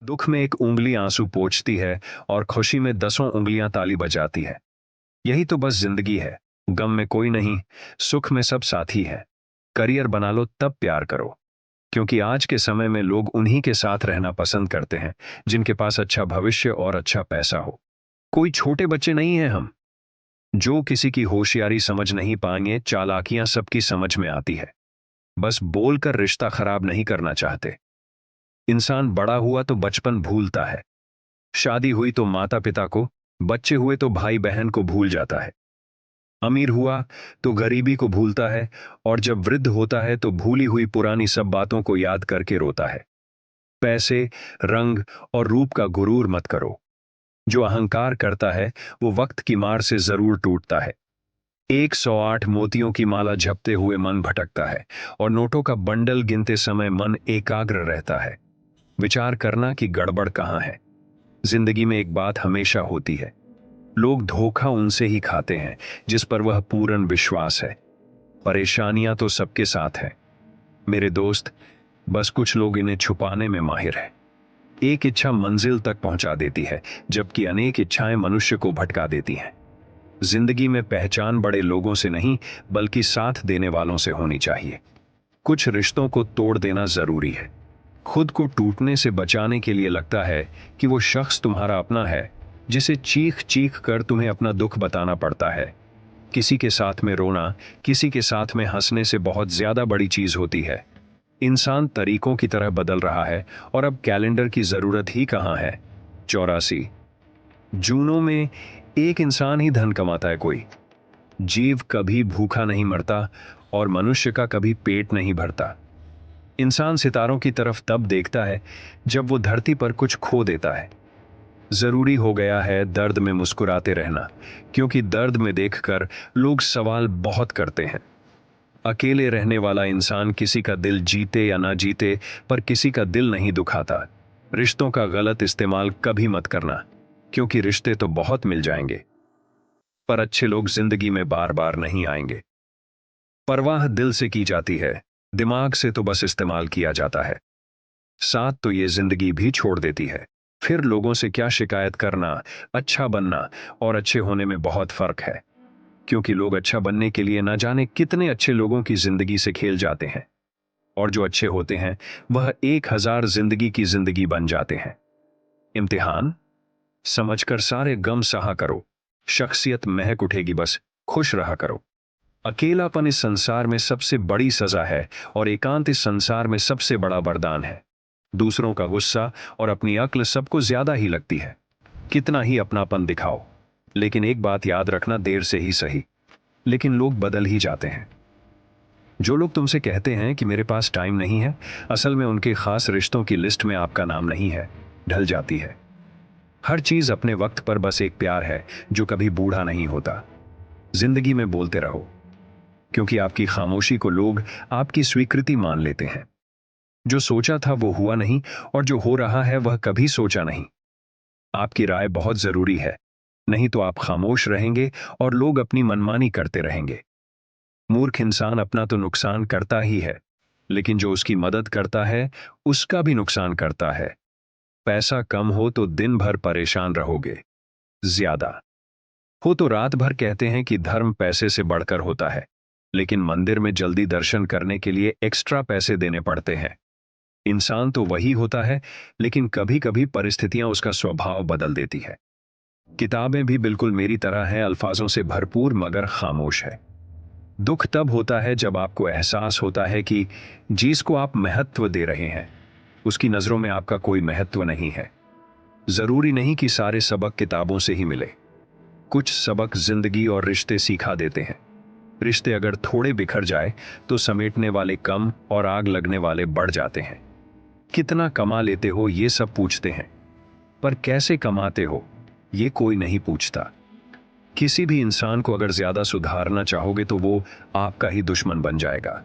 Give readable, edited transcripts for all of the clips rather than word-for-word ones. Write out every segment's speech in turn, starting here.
दुख में एक उंगली आंसू पोंछती है और खुशी में दसों उंगलियां ताली बजाती है। यही तो बस जिंदगी है। गम में कोई नहीं, सुख में सब साथी है। करियर बना लो तब प्यार करो, क्योंकि आज के समय में लोग उन्हीं के साथ रहना पसंद करते हैं जिनके पास अच्छा भविष्य और अच्छा पैसा हो। कोई छोटे बच्चे नहीं हैं हम, जो किसी की होशियारी समझ नहीं पाएंगे। चालाकियां सबकी समझ में आती है, बस बोलकर रिश्ता खराब नहीं करना चाहते। इंसान बड़ा हुआ तो बचपन भूलता है, शादी हुई तो माता पिता को, बच्चे हुए तो भाई बहन को भूल जाता है। अमीर हुआ तो गरीबी को भूलता है, और जब वृद्ध होता है तो भूली हुई पुरानी सब बातों को याद करके रोता है। पैसे, रंग और रूप का गुरूर मत करो। जो अहंकार करता है वो वक्त की मार से जरूर टूटता है। 108 मोतियों की माला जपते हुए मन भटकता है, और नोटों का बंडल गिनते समय मन एकाग्र रहता है। विचार करना कि गड़बड़ कहां है। जिंदगी में एक बात हमेशा होती है, लोग धोखा उनसे ही खाते हैं जिस पर वह पूर्ण विश्वास है। परेशानियां तो सबके साथ हैं मेरे दोस्त, बस कुछ लोग इन्हें छुपाने में माहिर हैं। एक इच्छा मंजिल तक पहुंचा देती है, जबकि अनेक इच्छाएं मनुष्य को भटका देती हैं। जिंदगी में पहचान बड़े लोगों से नहीं, बल्कि साथ देने वालों से होनी चाहिए। कुछ रिश्तों को तोड़ देना जरूरी है। खुद को टूटने से बचाने के लिए लगता है कि वो शख्स तुम्हारा अपना है, जिसे चीख चीख कर तुम्हें अपना दुख बताना पड़ता है। किसी के साथ में रोना, किसी के साथ में हंसने से बहुत ज्यादा बड़ी चीज होती है। इंसान तरीकों की तरह बदल रहा है, और अब कैलेंडर की जरूरत ही कहां है। 84 जूनों में एक इंसान ही धन कमाता है। कोई जीव कभी भूखा नहीं मरता, और मनुष्य का कभी पेट नहीं भरता। इंसान सितारों की तरफ तब देखता है जब वो धरती पर कुछ खो देता है। जरूरी हो गया है दर्द में मुस्कुराते रहना, क्योंकि दर्द में देखकर लोग सवाल बहुत करते हैं। अकेले रहने वाला इंसान किसी का दिल जीते या ना जीते, पर किसी का दिल नहीं दुखाता। रिश्तों का गलत इस्तेमाल कभी मत करना, क्योंकि रिश्ते तो बहुत मिल जाएंगे, पर अच्छे लोग जिंदगी में बार बार नहीं आएंगे। परवाह दिल से की जाती है, दिमाग से तो बस इस्तेमाल किया जाता है। साथ तो ये जिंदगी भी छोड़ देती है। फिर लोगों से क्या शिकायत करना। अच्छा बनना और अच्छे होने में बहुत फर्क है, क्योंकि लोग अच्छा बनने के लिए ना जाने कितने अच्छे लोगों की जिंदगी से खेल जाते हैं, और जो अच्छे होते हैं वह 1000 जिंदगी की जिंदगी बन जाते हैं। इम्तिहान समझकर सारे गम सहा करो, शख्सियत महक उठेगी, बस खुश रहा करो। अकेलापन इस संसार में सबसे बड़ी सजा है, और एकांत इस संसार में सबसे बड़ा वरदान है। दूसरों का गुस्सा और अपनी अक्ल सबको ज्यादा ही लगती है, कितना ही अपनापन दिखाओ। लेकिन एक बात याद रखना, देर से ही सही, लेकिन लोग बदल ही जाते हैं। जो लोग तुमसे कहते हैं कि मेरे पास टाइम नहीं है, असल में उनके खास रिश्तों की लिस्ट में आपका नाम नहीं है। ढल जाती है हर चीज अपने वक्त पर, बस एक प्यार है जो कभी बूढ़ा नहीं होता। जिंदगी में बोलते रहो, क्योंकि आपकी खामोशी को लोग आपकी स्वीकृति मान लेते हैं। जो सोचा था वो हुआ नहीं, और जो हो रहा है वह कभी सोचा नहीं। आपकी राय बहुत जरूरी है, नहीं तो आप खामोश रहेंगे और लोग अपनी मनमानी करते रहेंगे। मूर्ख इंसान अपना तो नुकसान करता ही है, लेकिन जो उसकी मदद करता है उसका भी नुकसान करता है। पैसा कम हो तो दिन भर परेशान रहोगे, ज्यादा हो तो रात भर कहते हैं कि धर्म पैसे से बढ़कर होता है, लेकिन मंदिर में जल्दी दर्शन करने के लिए एक्स्ट्रा पैसे देने पड़ते हैं। इंसान तो वही होता है, लेकिन कभी कभी परिस्थितियां उसका स्वभाव बदल देती है। किताबें भी बिल्कुल मेरी तरह हैं, अल्फाजों से भरपूर मगर खामोश है। दुख तब होता है जब आपको एहसास होता है कि जिसको आप महत्व दे रहे हैं उसकी नजरों में आपका कोई महत्व नहीं है। जरूरी नहीं कि सारे सबक किताबों से ही मिले, कुछ सबक जिंदगी और रिश्ते सिखा देते हैं। रिश्ते अगर थोड़े बिखर जाए तो समेटने वाले कम और आग लगने वाले बढ़ जाते हैं। कितना कमा लेते हो ये सब पूछते हैं, पर कैसे कमाते हो ये कोई नहीं पूछता। किसी भी इंसान को अगर ज्यादा सुधारना चाहोगे तो वो आपका ही दुश्मन बन जाएगा।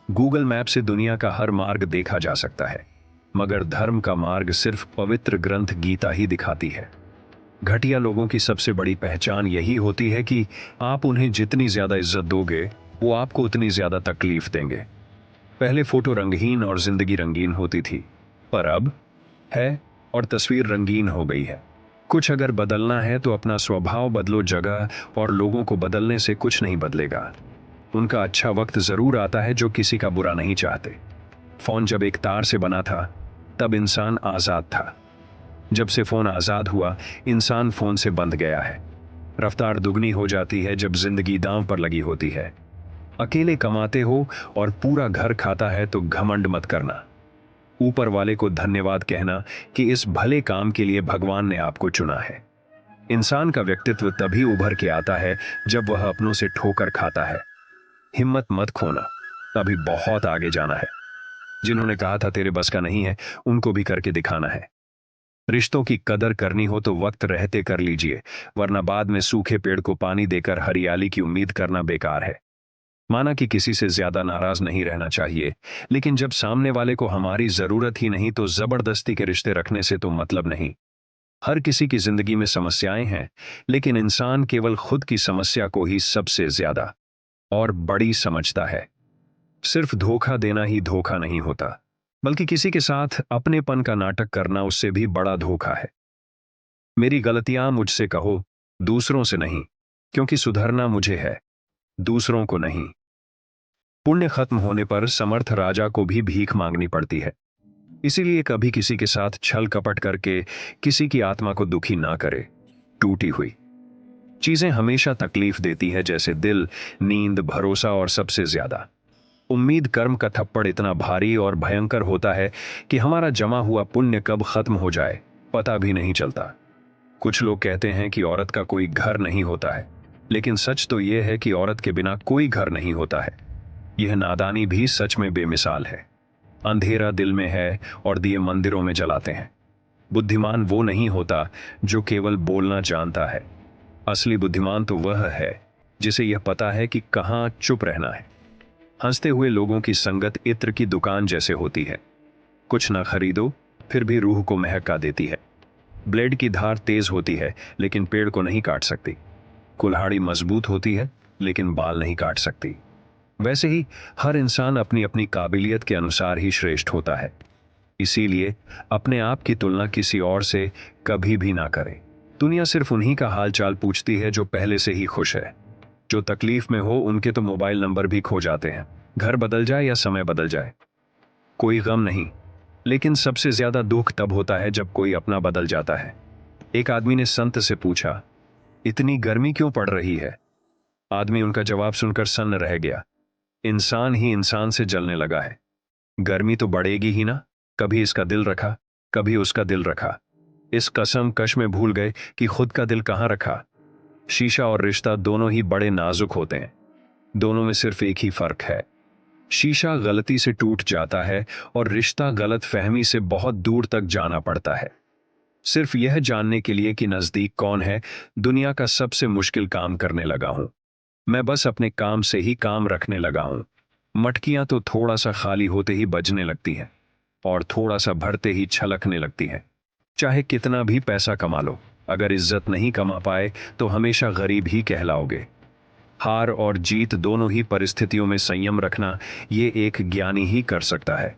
गूगल मैप से दुनिया का हर मार्ग देखा जा सकता है, मगर धर्म का मार्ग सिर्फ पवित्र ग्रंथ गीता ही दिखाती है। घटिया लोगों की सबसे बड़ी पहचान यही होती है कि आप उन्हें जितनी ज्यादा इज्जत दोगे वो आपको उतनी ज्यादा तकलीफ देंगे। पहले फोटो रंगहीन और जिंदगी रंगीन होती थी, पर अब है और तस्वीर रंगीन हो गई है। कुछ अगर बदलना है तो अपना स्वभाव बदलो, जगह और लोगों को बदलने से कुछ नहीं बदलेगा। उनका अच्छा वक्त जरूर आता है जो किसी का बुरा नहीं चाहते। फोन जब एक तार से बना था तब इंसान आजाद था। जब से फोन आजाद हुआ, इंसान फोन से बंध गया है। रफ्तार दुगनी हो जाती है जब जिंदगी दांव पर लगी होती है। अकेले कमाते हो और पूरा घर खाता है तो घमंड मत करना। ऊपर वाले को धन्यवाद कहना कि इस भले काम के लिए भगवान ने आपको चुना है। इंसान का व्यक्तित्व तभी उभर के आता है जब वह अपनों से ठोकर खाता है। हिम्मत मत खोना, अभी बहुत आगे जाना है। जिन्होंने कहा था तेरे बस का नहीं है, उनको भी करके दिखाना है। रिश्तों की कदर करनी हो तो वक्त रहते कर लीजिए, वरना बाद में सूखे पेड़ को पानी देकर हरियाली की उम्मीद करना बेकार है। माना कि किसी से ज्यादा नाराज नहीं रहना चाहिए, लेकिन जब सामने वाले को हमारी जरूरत ही नहीं तो जबरदस्ती के रिश्ते रखने से तो मतलब नहीं। हर किसी की जिंदगी में समस्याएं हैं, लेकिन इंसान केवल खुद की समस्या को ही सबसे ज्यादा और बड़ी समझता है। सिर्फ धोखा देना ही धोखा नहीं होता, बल्कि किसी के साथ अपनेपन का नाटक करना उससे भी बड़ा धोखा है। मेरी गलतियां मुझसे कहो, दूसरों से नहीं, क्योंकि सुधरना मुझे है, दूसरों को नहीं। पुण्य खत्म होने पर समर्थ राजा को भी भीख मांगनी पड़ती है। इसीलिए कभी किसी के साथ छल कपट करके किसी की आत्मा को दुखी ना करे। टूटी हुई चीजें हमेशा तकलीफ देती है, जैसे दिल, नींद, भरोसा और सबसे ज्यादा उम्मीद। कर्म का थप्पड़ इतना भारी और भयंकर होता है कि हमारा जमा हुआ पुण्य कब खत्म हो जाए पता भी नहीं चलता। कुछ लोग कहते हैं कि औरत का कोई घर नहीं होता है, लेकिन सच तो यह है कि औरत के बिना कोई घर नहीं होता है। यह नादानी भी सच में बेमिसाल है। अंधेरा दिल में है और दिए मंदिरों में जलाते हैं। बुद्धिमान वो नहीं होता जो केवल बोलना जानता है। असली बुद्धिमान तो वह है जिसे यह पता है कि कहाँ चुप रहना है। हंसते हुए लोगों की संगत इत्र की दुकान जैसे होती है। कुछ ना खरीदो, फिर भी रूह को महका देती है। ब्लेड की धार तेज होती है, लेकिन पेड़ को नहीं काट सकती। कुल्हाड़ी मजबूत होती है, लेकिन बाल नहीं काट सकती। वैसे ही हर इंसान अपनी अपनी काबिलियत के अनुसार ही श्रेष्ठ होता है। इसीलिए अपने आप की तुलना किसी और से कभी भी ना करें। दुनिया सिर्फ उन्हीं का हाल चाल पूछती है जो पहले से ही खुश है। जो तकलीफ में हो उनके तो मोबाइल नंबर भी खो जाते हैं। घर बदल जाए या समय बदल जाए, कोई गम नहीं, लेकिन सबसे ज्यादा दुख तब होता है जब कोई अपना बदल जाता है। एक आदमी ने संत से पूछा, इतनी गर्मी क्यों पड़ रही है? आदमी उनका जवाब सुनकर सन्न रह गया। इंसान ही इंसान से जलने लगा है। गर्मी तो बढ़ेगी ही ना। कभी इसका दिल रखा, कभी उसका दिल रखा। इस कसम कश में भूल गए कि खुद का दिल कहां रखा। शीशा और रिश्ता दोनों ही बड़े नाजुक होते हैं। दोनों में सिर्फ एक ही फर्क है, शीशा गलती से टूट जाता है और रिश्ता गलत फहमी से बहुत दूर तक जाना पड़ता है। सिर्फ यह जानने के लिए कि नजदीक कौन है, दुनिया का सबसे मुश्किल काम करने लगा हूं। मैं बस अपने काम से ही काम रखने लगा हूं। मटकियां तो थोड़ा सा खाली होते ही बजने लगती हैं और थोड़ा सा भरते ही छलकने लगती हैं। चाहे कितना भी पैसा कमा लो, अगर इज्जत नहीं कमा पाए तो हमेशा गरीब ही कहलाओगे। हार और जीत दोनों ही परिस्थितियों में संयम रखना ये एक ज्ञानी ही कर सकता है।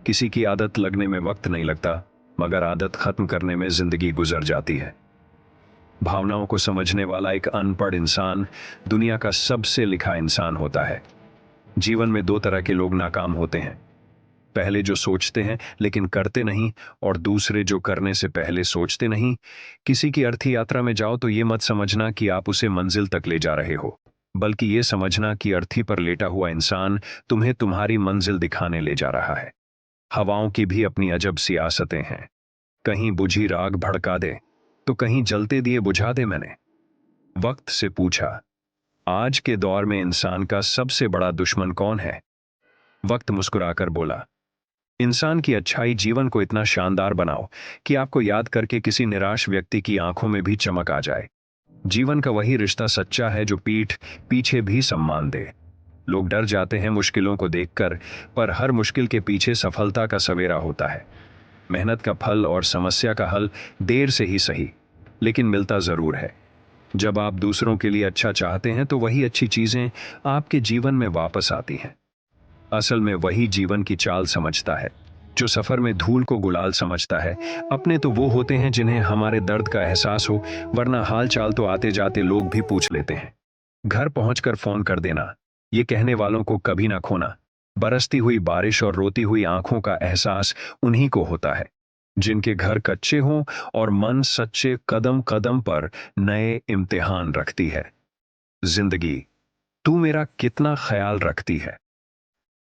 किसी की आदत लगने में वक्त नहीं लगता, मगर आदत खत्म करने में जिंदगी गुजर जाती है। भावनाओं को समझने वाला एक अनपढ़ इंसान दुनिया का सबसे लिखा इंसान होता है। जीवन में दो तरह के लोग नाकाम होते हैं, पहले जो सोचते हैं लेकिन करते नहीं, और दूसरे जो करने से पहले सोचते नहीं। किसी की अर्थी यात्रा में जाओ तो ये मत समझना कि आप उसे मंजिल तक ले जा रहे हो, बल्कि ये समझना कि अर्थी पर लेटा हुआ इंसान तुम्हें तुम्हारी मंजिल दिखाने ले जा रहा है। हवाओं की भी अपनी अजब सियासतें हैं, कहीं बुझी राग भड़का दे तो कहीं जलते दिए बुझा दे। मैंने वक्त से पूछा, आज के दौर में इंसान का सबसे बड़ा दुश्मन कौन है? वक्त मुस्कुराकर बोला, इंसान की अच्छाई जीवन को इतना शानदार बनाओ कि आपको याद करके किसी निराश व्यक्ति की आंखों में भी चमक आ जाए। जीवन का वही रिश्ता सच्चा है जो पीठ पीछे भी सम्मान दे। लोग डर जाते हैं मुश्किलों को देखकर, पर हर मुश्किल के पीछे सफलता का सवेरा होता है। मेहनत का फल और समस्या का हल देर से ही सही, लेकिन मिलता जरूर है। जब आप दूसरों के लिए अच्छा चाहते हैं तो वही अच्छी चीजें आपके जीवन में वापस आती हैं। असल में वही जीवन की चाल समझता है। जो सफर में धूल को गुलाल समझता है। अपने तो वो होते हैं जिन्हें हमारे दर्द का एहसास हो, वरना हाल चाल तो आते जाते लोग भी पूछ लेते हैं। घर पहुंचकर फोन कर देना, ये कहने वालों को कभी ना खोना। बरसती हुई बारिश और रोती हुई आंखों का एहसास उन्हीं को होता है, जिनके घर कच्चे हों और मन सच्चे। कदम कदम पर नए इम्तिहान रखती है जिंदगी। तू मेरा कितना ख्याल रखती है।